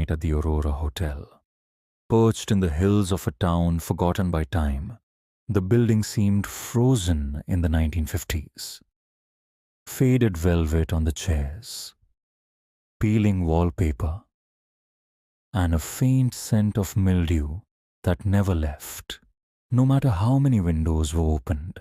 night at the Aurora Hotel. Perched in the hills of a town forgotten by time, the building seemed frozen in the 1950s. Faded velvet on the chairs, peeling wallpaper, and a faint scent of mildew that never left, no matter how many windows were opened.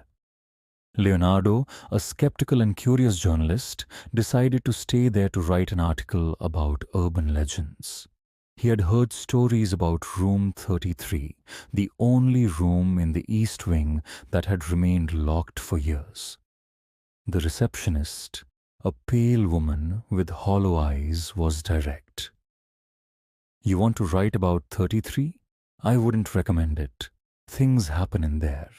Leonardo, a skeptical and curious journalist, decided to stay there to write an article about urban legends. He had heard stories about Room 33, the only room in the East Wing that had remained locked for years. The receptionist, a pale woman with hollow eyes, was direct. "You want to write about 33? I wouldn't recommend it. Things happen in there.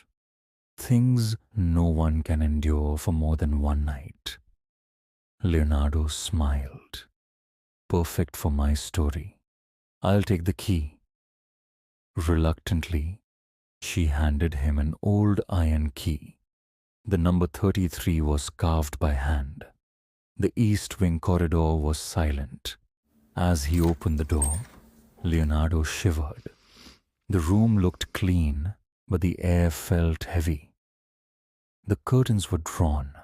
Things no one can endure for more than one night." Leonardo smiled. "Perfect for my story. I'll take the key." Reluctantly, she handed him an old iron key. The number 33 was carved by hand. The East Wing corridor was silent. As he opened the door, Leonardo shivered. The room looked clean, but the air felt heavy. The curtains were drawn,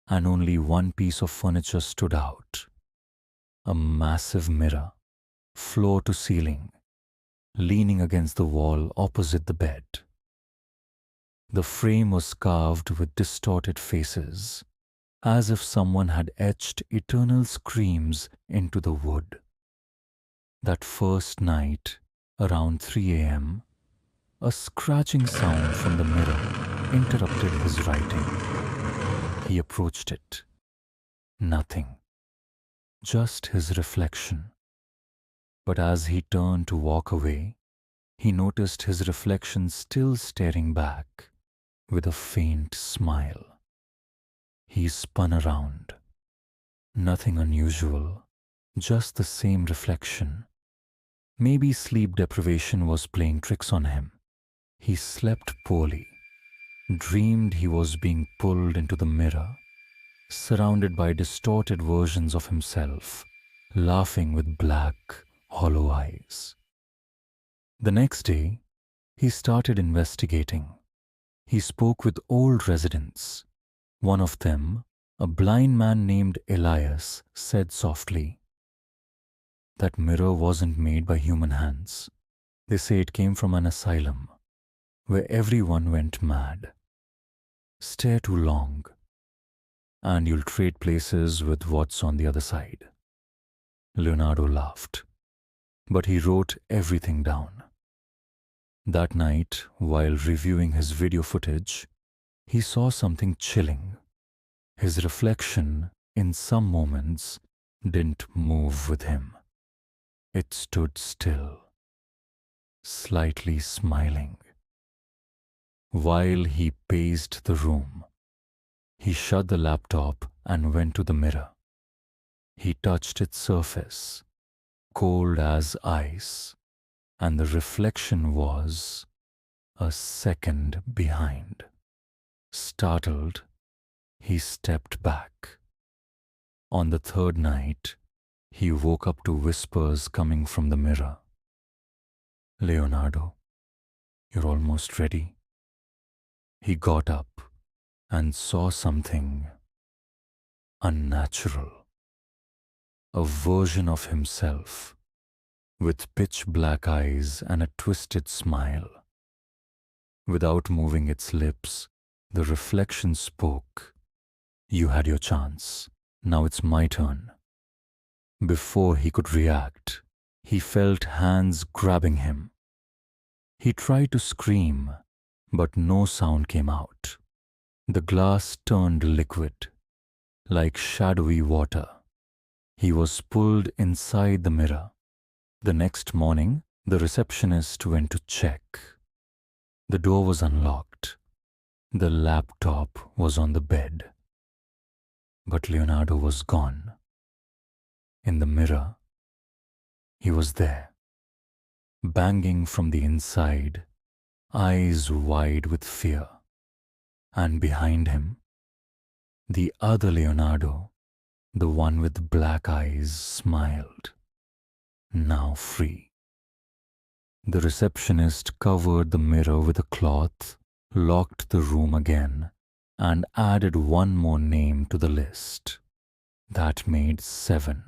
and only one piece of furniture stood out. A massive mirror, floor to ceiling, leaning against the wall opposite the bed. The frame was carved with distorted faces, as if someone had etched eternal screams into the wood. That first night, around 3 a.m., a scratching sound from the mirror interrupted his writing. He approached it. Nothing. Just his reflection. But as he turned to walk away, he noticed his reflection still staring back with a faint smile. He spun around. Nothing unusual, just the same reflection. Maybe sleep deprivation was playing tricks on him. He slept poorly, dreamed he was being pulled into the mirror, surrounded by distorted versions of himself, laughing with black, hollow eyes. The next day, he started investigating. He spoke with old residents. One of them, a blind man named Elias, said softly, "That mirror wasn't made by human hands. They say it came from an asylum, where everyone went mad. Stare too long, and you'll trade places with what's on the other side." Leonardo laughed, but he wrote everything down. That night, while reviewing his video footage, he saw something chilling. His reflection, in some moments, didn't move with him. It stood still, slightly smiling. While he paced the room, he shut the laptop and went to the mirror. He touched its surface, cold as ice, and the reflection was a second behind. Startled, he stepped back. On the third night, he woke up to whispers coming from the mirror. "Leonardo, you're almost ready." He got up and saw something unnatural. A version of himself, with pitch black eyes and a twisted smile. Without moving its lips, the reflection spoke. "You had your chance. Now it's my turn." Before he could react, he felt hands grabbing him. He tried to scream, but no sound came out. The glass turned liquid, like shadowy water. He was pulled inside the mirror. The next morning, the receptionist went to check. The door was unlocked. The laptop was on the bed. But Leonardo was gone. In the mirror, he was there, banging from the inside, eyes wide with fear. And behind him, the other Leonardo, the one with black eyes, smiled. now free. The receptionist covered the mirror with a cloth, locked the room again, and added one more name to the list. That made 7.